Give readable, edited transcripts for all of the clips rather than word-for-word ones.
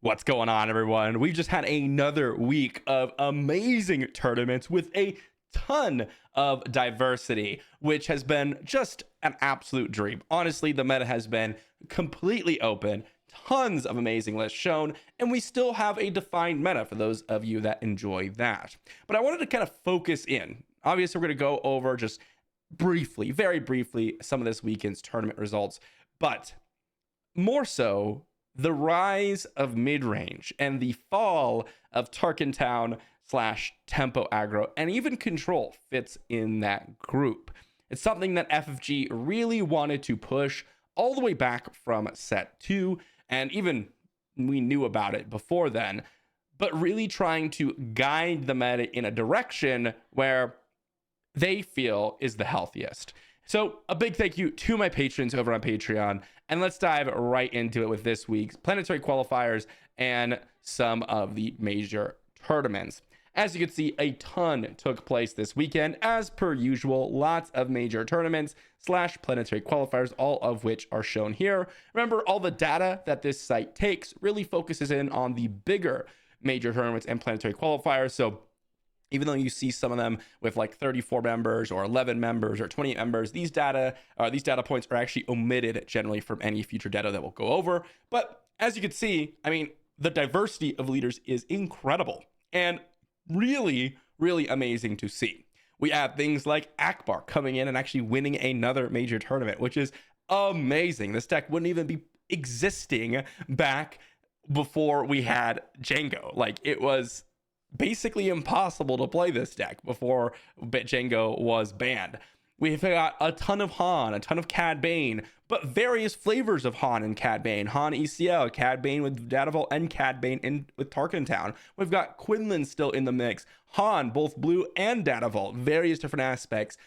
What's going on, everyone? We've just had another week of amazing tournaments with a ton of diversity, which has been just an absolute dream. Honestly, the meta has been completely open, tons of amazing lists shown, and we still have a defined meta for those of you that enjoy that. But I wanted to kind of focus in. Obviously, we're going to go over just briefly, very briefly, some of this weekend's tournament results, but more so the rise of mid-range and the fall of Tarkentown slash tempo aggro and even control fits in that group. It's something that FFG really wanted to push all the way back from set 2, and even we knew about it before then, but really trying to guide the meta in a direction where they feel is the healthiest. So a big thank you to my patrons over on Patreon, and let's dive right into it with this week's planetary qualifiers and some of the major tournaments. As you can see, a ton took place this weekend, as per usual. Lots of major tournaments slash planetary qualifiers, all of which are shown here. Remember, all the data that this site takes really focuses in on the bigger major tournaments and planetary qualifiers. So even though you see some of them with like 34 members or 11 members or 28 members, these data points are actually omitted generally from any future data that we'll go over. But as you can see, I mean, the diversity of leaders is incredible and really, really amazing to see. We have things like Akbar coming in and actually winning another major tournament, which is amazing. This deck wouldn't even be existing back before we had Django. Like, it was basically impossible to play this deck before Django was banned. We've got a ton of Han, a ton of Cad Bane, but various flavors of Han and Cad Bane. Han ECL, Cad Bane with Data Vault, and Cad Bane with Tarkentown. We've got Quinlan still in the mix. Han, both blue and Data Vault, various different aspects.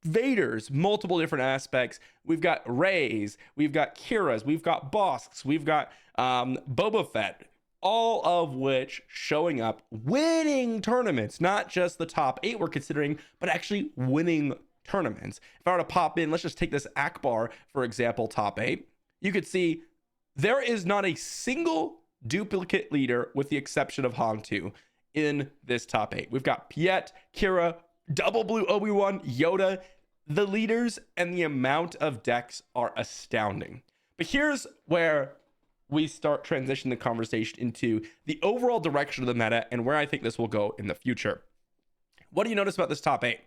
Vaders, multiple different aspects. We've got Rays, we've got Kira's, we've got Bosks, we've got Boba Fett. All of which showing up, winning tournaments, not just the top 8 we're considering, but actually winning tournaments. If I were to pop in, let's just take this Akbar, for example, top 8. You could see there is not a single duplicate leader with the exception of Han 2 in this top 8. We've got Piet, Kira, Double Blue Obi-Wan, Yoda. The leaders and the amount of decks are astounding. But here's where we start transitioning the conversation into the overall direction of the meta and where I think this will go in the future. What do you notice about this top 8?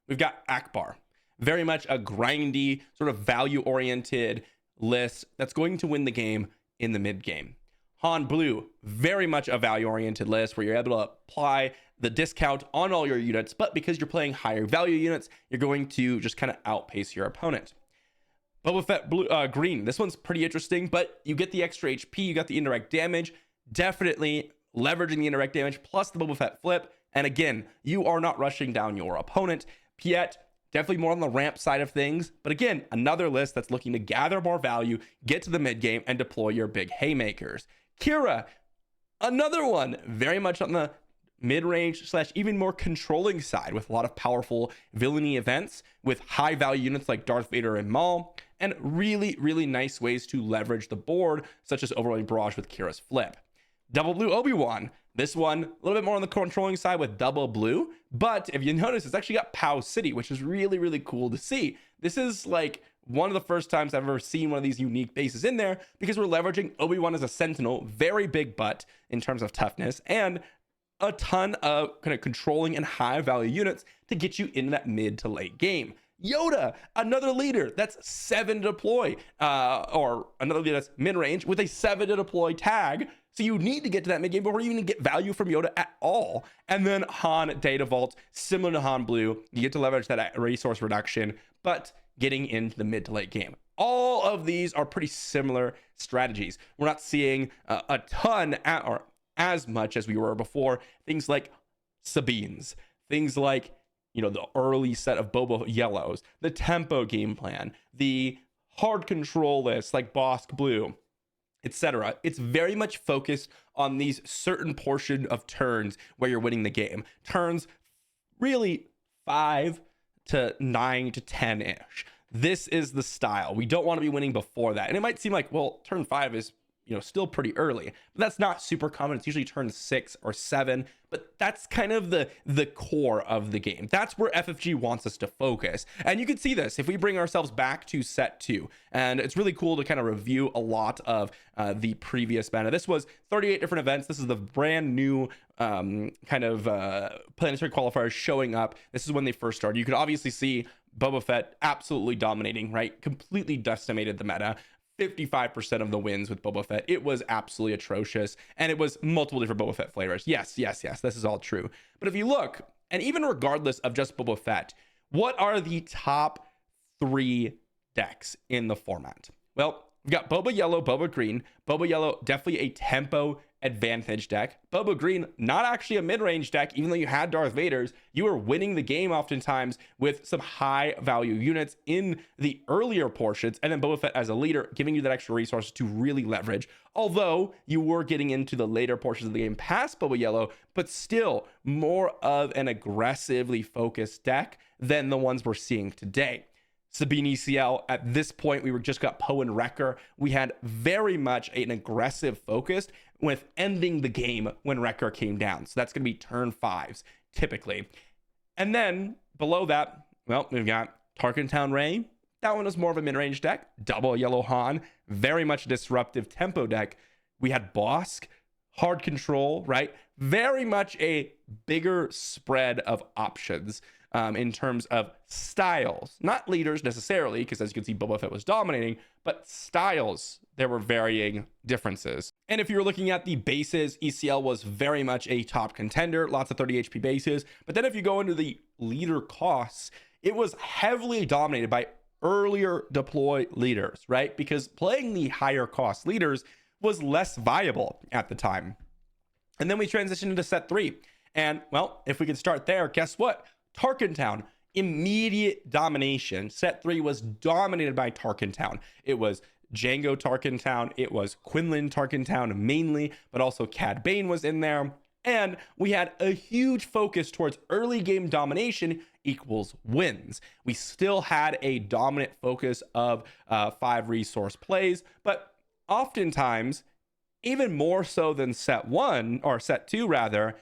We've got Akbar, very much a grindy, sort of value-oriented list that's going to win the game in the mid game. Han Blue, very much a value-oriented list where you're able to apply the discount on all your units, but because you're playing higher value units, you're going to just kind of outpace your opponent. Boba Fett blue, green. This one's pretty interesting, but you get the extra HP, you got the indirect damage, definitely leveraging the indirect damage plus the Boba Fett flip. And again, you are not rushing down your opponent. Piet, definitely more on the ramp side of things. But again, another list that's looking to gather more value, get to the mid game, and deploy your big haymakers. Kira, another one, very much on the mid-range slash even more controlling side with a lot of powerful villainy events with high value units like Darth Vader and Maul, and really, really nice ways to leverage the board, such as overwhelming barrage with Kira's flip. Double Blue Obi-Wan, this one a little bit more on the controlling side with Double Blue, but if you notice, it's actually got Pow City, which is really, really cool to see. This is like one of the first times I've ever seen one of these unique bases in there, because we're leveraging Obi-Wan as a sentinel, very big butt in terms of toughness, and a ton of kind of controlling and high value units to get you in that mid to late game. Yoda, another leader that's 7 to deploy, or another leader that's mid-range with a 7 to deploy tag. So you need to get to that mid game before you even get value from Yoda at all. And then Han Data Vault, similar to Han Blue, you get to leverage that resource reduction, but getting into the mid to late game. All of these are pretty similar strategies. We're not seeing a ton or as much as we were before. Things like Sabines, things like, you know, the early set of Boba Yellows, the tempo game plan, the hard control list like Bosk Blue, etc. It's very much focused on these certain portion of turns where you're winning the game. Turns really 5 to 9 to 10-ish. This is the style. We don't want to be winning before that. And it might seem like, well, turn 5 is still pretty early, but that's not super common. It's usually turn 6 or 7, but that's kind of the core of the game. That's where FFG wants us to focus. And you can see this if we bring ourselves back to set 2, and it's really cool to kind of review a lot of the previous meta. This was 38 different events. This is the brand new kind of planetary qualifiers showing up. This is when they first started. You could obviously see Boba Fett absolutely dominating, right? Completely decimated the meta. 55% of the wins with Boba Fett. It was absolutely atrocious. And it was multiple different Boba Fett flavors. Yes. This is all true. But if you look, and even regardless of just Boba Fett, what are the top 3 decks in the format? Well, we've got Boba Yellow, Boba Green. Boba Yellow, definitely a tempo advantage deck. Boba Green, not actually a mid-range deck. Even though you had Darth Vader's, you were winning the game oftentimes with some high value units in the earlier portions, and then Boba Fett as a leader, giving you that extra resources to really leverage. Although you were getting into the later portions of the game past Boba Yellow, but still more of an aggressively focused deck than the ones we're seeing today. Sabine ECL, at this point, we were just got Poe and Wrecker. We had very much an aggressive focus with ending the game when Wrecker came down. So that's going to be turn 5s, typically. And then below that, well, we've got Tarkin Town Ray. That one was more of a mid-range deck. Double Yellow Han, very much a disruptive tempo deck. We had Bosk, hard control, right? Very much a bigger spread of options. In terms of styles, not leaders necessarily, because as you can see, Boba Fett was dominating, but styles, there were varying differences. And if you were looking at the bases, ECL was very much a top contender, lots of 30 HP bases. But then if you go into the leader costs, it was heavily dominated by earlier deploy leaders, right? Because playing the higher cost leaders was less viable at the time. And then we transitioned into set 3. And well, if we could start there, guess what? Tarkin Town, immediate domination. Set 3 was dominated by Tarkin Town. It was Jango Tarkin Town. It was Quinlan Tarkin Town mainly, but also Cad Bane was in there. And we had a huge focus towards early game domination equals wins. We still had a dominant focus of 5 resource plays, but oftentimes, even more so than set 1, or set 2 rather,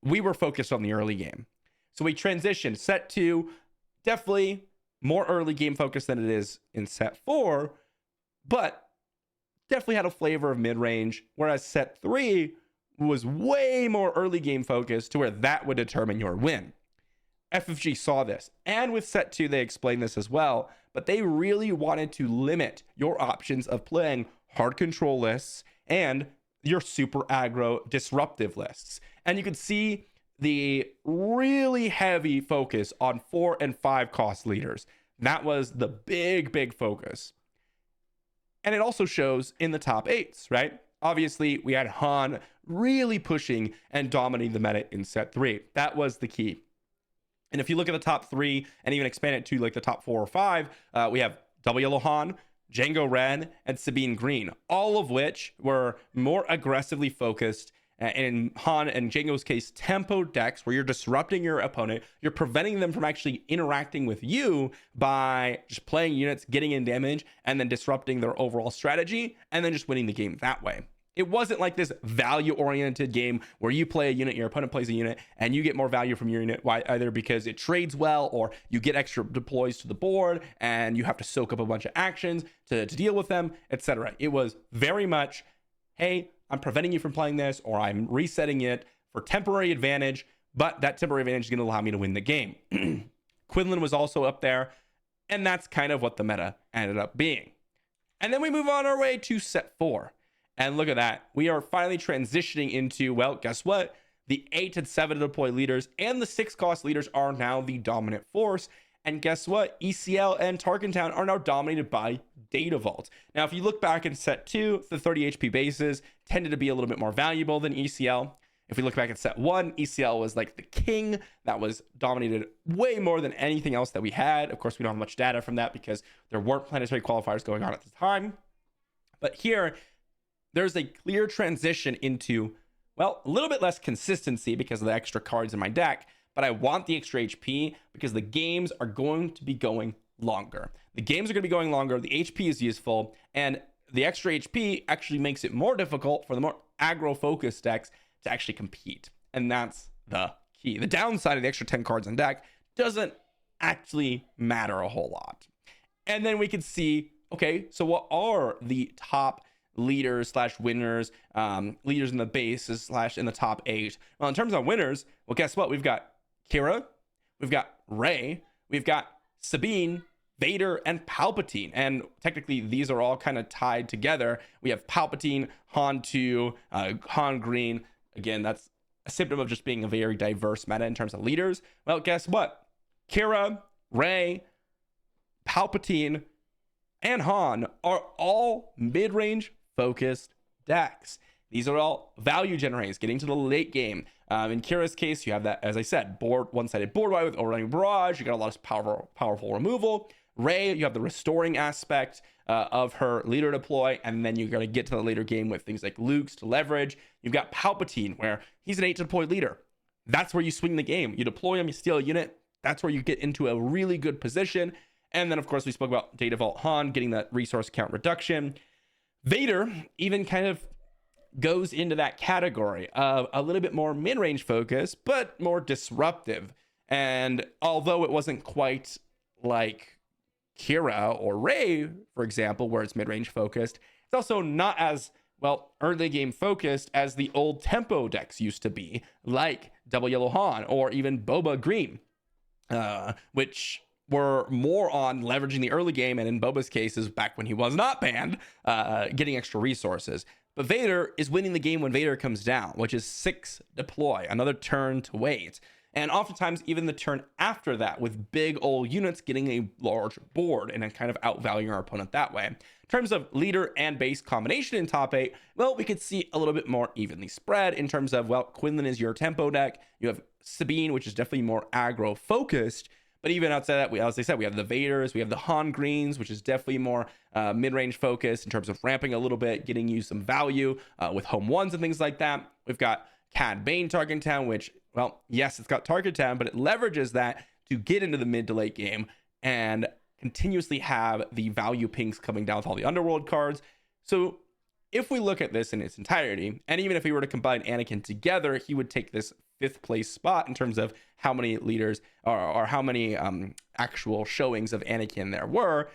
we were focused on the early game. So we transitioned. Set 2, definitely more early game focus than it is in set 4, but definitely had a flavor of mid-range, whereas set 3 was way more early game focused to where that would determine your win. FFG saw this, and with set 2 they explained this as well, but they really wanted to limit your options of playing hard control lists and your super aggro disruptive lists. And you could see the really heavy focus on 4 and 5 cost leaders. That was the big focus. And it also shows in the top 8s, right? Obviously, we had Han really pushing and dominating the meta in set 3. That was the key. And if you look at the top 3 and even expand it to like the top 4 or 5, we have Double Yellow Han, Jango Red, and Sabine Green, all of which were more aggressively focused. In Han and Jango's case, tempo decks where you're disrupting your opponent, you're preventing them from actually interacting with you by just playing units, getting in damage, and then disrupting their overall strategy, and then just winning the game that way. It wasn't like this value-oriented game where you play a unit, your opponent plays a unit, and you get more value from your unit, either because it trades well or you get extra deploys to the board and you have to soak up a bunch of actions to deal with them, etc. It was very much, hey, I'm preventing you from playing this, or I'm resetting it for temporary advantage, but that temporary advantage is going to allow me to win the game. Quinlan was also up there, and that's kind of what the meta ended up being. And then we move on our way to set 4. And look at that. We are finally transitioning into, well, guess what? The 8 and 7 deploy leaders and the 6 cost leaders are now the dominant force. And guess what? ECL and Tarkin Town are now dominated by Data Vault. Now, if you look back in set 2, the 30 HP bases tended to be a little bit more valuable than ECL. If we look back at set 1, ECL was like the king that was dominated way more than anything else that we had. Of course, we don't have much data from that because there weren't planetary qualifiers going on at the time. But here, there's a clear transition into, well, a little bit less consistency because of the extra cards in my deck, but I want the extra HP because the games are going to be going longer. The games are going to be going longer. The HP is useful, and the extra HP actually makes it more difficult for the more aggro focused decks to actually compete. And that's the key. The downside of the extra 10 cards on deck doesn't actually matter a whole lot. And then we can see, okay, so what are the top leaders slash winners, leaders in the bases slash in the top 8? Well, in terms of winners, well, guess what? We've got Kira, we've got Rey, we've got Sabine, Vader, and Palpatine. And technically, these are all kind of tied together. We have Palpatine, Han 2, Han Green. Again, that's a symptom of just being a very diverse meta in terms of leaders. Well, guess what? Kira, Rey, Palpatine, and Han are all mid-range focused decks. These are all value generators getting to the late game. In Kira's case, you have that, as I said, one-sided board wipe with overrunning barrage. You got a lot of powerful removal. Rey, you have the restoring aspect of her leader deploy, and then you're going to get to the later game with things like Luke's to leverage. You've got Palpatine, where he's an 8 to deploy leader. That's where you swing the game. You deploy him, you steal a unit. That's where you get into a really good position. And then, of course, we spoke about Data Vault Han getting that resource count reduction. Vader even kind of goes into that category of a little bit more mid-range focus, but more disruptive. And although it wasn't quite like Kira or Rey, for example, where it's mid-range focused, it's also not as, well, early game focused as the old tempo decks used to be, like Double Yellow Han or even Boba Green, which were more on leveraging the early game, and in Boba's case is back when he was not banned, getting extra resources. But Vader is winning the game when Vader comes down, which is 6 deploy, another turn to wait. And oftentimes even the turn after that with big old units getting a large board and then kind of outvaluing our opponent that way. In terms of leader and base combination in top 8, well, we could see a little bit more evenly spread in terms of, well, Quinlan is your tempo deck. You have Sabine, which is definitely more aggro focused. But even outside that, as I said, we have the Vaders, we have the Han Greens, which is definitely more mid-range focused in terms of ramping a little bit, getting you some value with home ones and things like that. We've got Cad Bane Target Town, which, well, yes, it's got Target Town, but it leverages that to get into the mid to late game and continuously have the value pings coming down with all the Underworld cards. So if we look at this in its entirety, and even if we were to combine Anakin together, he would take this 5th place spot in terms of how many leaders or how many actual showings of Anakin there were,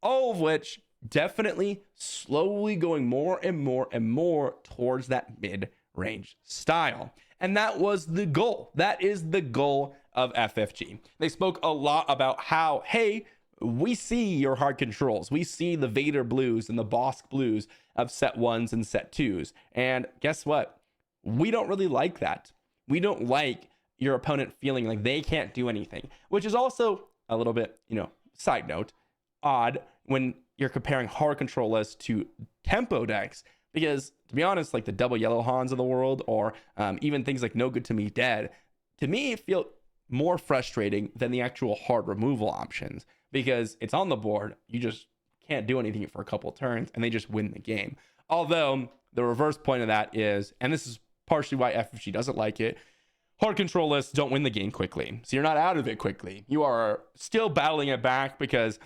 all of which definitely slowly going more and more and more towards that mid-range style. And that was the goal. That is the goal of FFG. They spoke a lot about how, hey, we see your hard controls. We see the Vader blues and the Bosk blues of set 1s and set 2s. And guess what? We don't really like that. We don't like your opponent feeling like they can't do anything, which is also a little bit, side note, odd when you're comparing hard control lists to tempo decks, because to be honest, like the Double Yellow Hans of the world, or even things like No Good to Me Dead, to me feel more frustrating than the actual hard removal options, because it's on the board, you just can't do anything for a couple turns and they just win the game. Although the reverse point of that is, and this is partially why FFG doesn't like it, hard control lists don't win the game quickly. So you're not out of it quickly. You are still battling it back because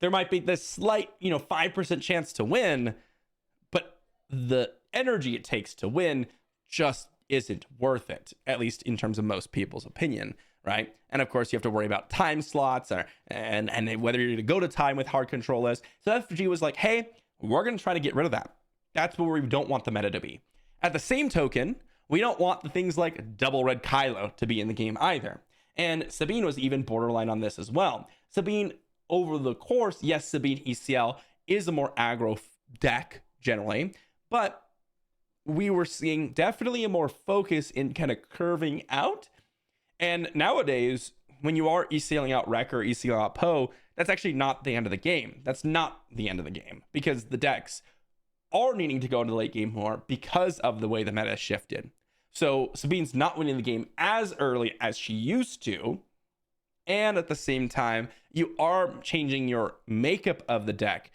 there might be this slight, 5% chance to win, but the energy it takes to win just isn't worth it, at least in terms of most people's opinion, right? And of course, you have to worry about time slots and whether you're going to go to time with hard control lists. So FFG was like, hey, we're going to try to get rid of that. That's where we don't want the meta to be. At the same token, we don't want the things like Double Red Kylo to be in the game either. And Sabine was even borderline on this as well. Sabine, over the course, yes, Sabine ECL is a more aggro deck generally, but we were seeing definitely a more focus in kind of curving out. And nowadays, when you are ECLing out Wreck or ECL out Poe, that's actually not the end of the game. That's not the end of the game, because the decks are needing to go into the late game more because of the way the meta shifted. So Sabine's not winning the game as early as she used to. And at the same time, you are changing your makeup of the deck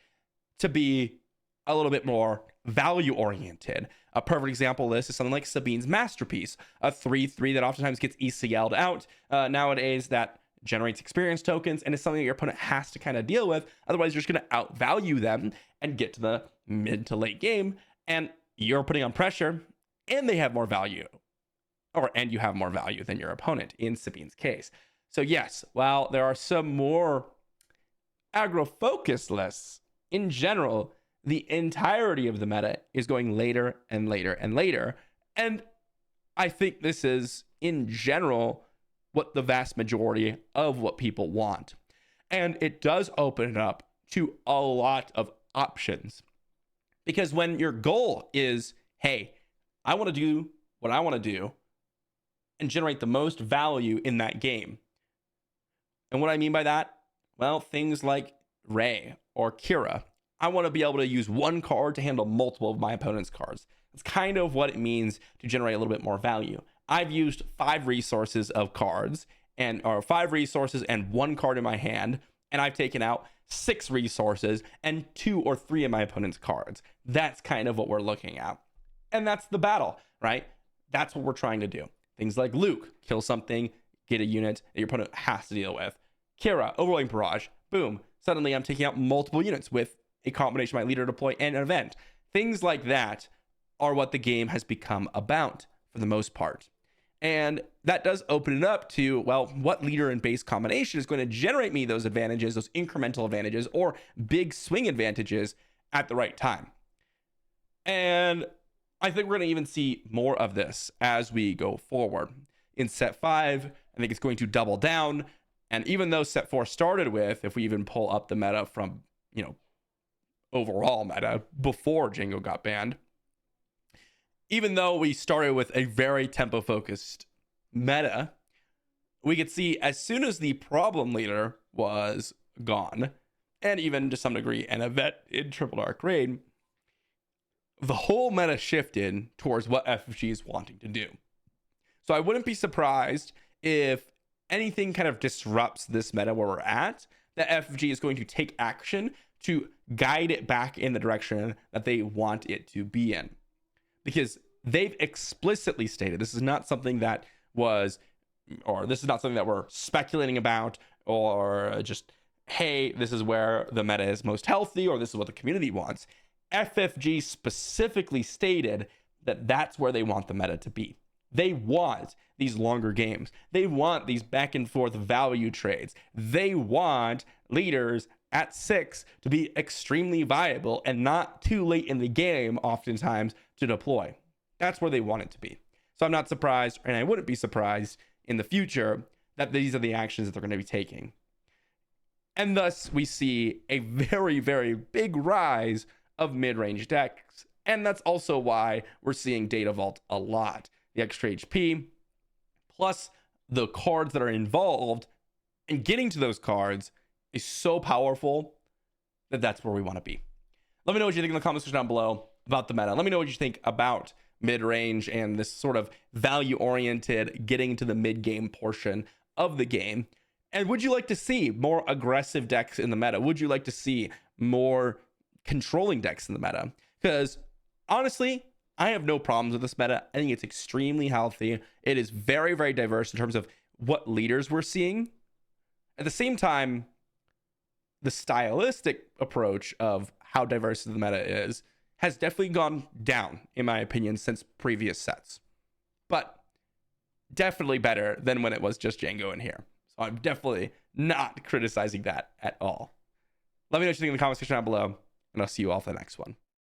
to be a little bit more value oriented. A perfect example of this is something like Sabine's Masterpiece, a 3/3 that oftentimes gets ECL'd out nowadays, that generates experience tokens, and it's something that your opponent has to kind of deal with. Otherwise, you're just going to outvalue them and get to the mid to late game, and you're putting on pressure, and they have more value, and you have more value than your opponent in Sabine's case. So yes, while there are some more aggro focused lists, in general, the entirety of the meta is going later and later and later. And I think this is, in general, what the vast majority of what people want. And it does open it up to a lot of options. Because when your goal is, hey, I want to do what I want to do and generate the most value in that game. And what I mean by that, well, things like Ray or Kira. I want to be able to use one card to handle multiple of my opponent's cards. That's kind of what it means to generate a little bit more value. I've used 5 resources of cards or 5 resources and 1 card in my hand, and I've taken out 6 resources and 2 or 3 of my opponent's cards. That's kind of what we're looking at. And that's the battle, right? That's what we're trying to do. Things like Luke, kill something, get a unit that your opponent has to deal with. Kira, overloading barrage, boom. Suddenly I'm taking out multiple units with a combination of my leader deploy and an event. Things like that are what the game has become about for the most part. And that does open it up to, well, what leader and base combination is going to generate me those advantages, those incremental advantages, or big swing advantages at the right time. And I think we're going to even see more of this as we go forward. In set 5, I think it's going to double down. And even though set 4 started with, if we even pull up the meta from, overall meta before Django got banned, even though we started with a very tempo focused meta, we could see as soon as the problem leader was gone, and even to some degree an event in Triple Dark Raid, the whole meta shifted towards what FFG is wanting to do. So I wouldn't be surprised if anything kind of disrupts this meta where we're at, that FFG is going to take action to guide it back in the direction that they want it to be in. Because they've explicitly stated this is not something that was, or this is not something that we're speculating about, or just, hey, this is where the meta is most healthy, or this is what the community wants. FFG specifically stated that that's where they want the meta to be. They want these longer games. They want these back and forth value trades. They want leaders at 6 to be extremely viable and not too late in the game, oftentimes, to deploy. That's where they want it to be. So I'm not surprised, and I wouldn't be surprised in the future that these are the actions that they're going to be taking. And thus, we see a very, very big rise of mid-range decks. And that's also why we're seeing Data Vault a lot. The extra HP, plus the cards that are involved, and getting to those cards is so powerful that that's where we want to be. Let me know what you think in the comments section down below about the meta. Let me know what you think about mid-range and this sort of value-oriented getting to the mid-game portion of the game. And would you like to see more aggressive decks in the meta? Would you like to see more controlling decks in the meta? Because honestly, I have no problems with this meta. I think it's extremely healthy. It is very, very diverse in terms of what leaders we're seeing. At the same time, the stylistic approach of how diverse the meta is has definitely gone down, in my opinion, since previous sets. But definitely better than when it was just Django in here. So I'm definitely not criticizing that at all. Let me know what you think in the comment section down below, and I'll see you all for the next one.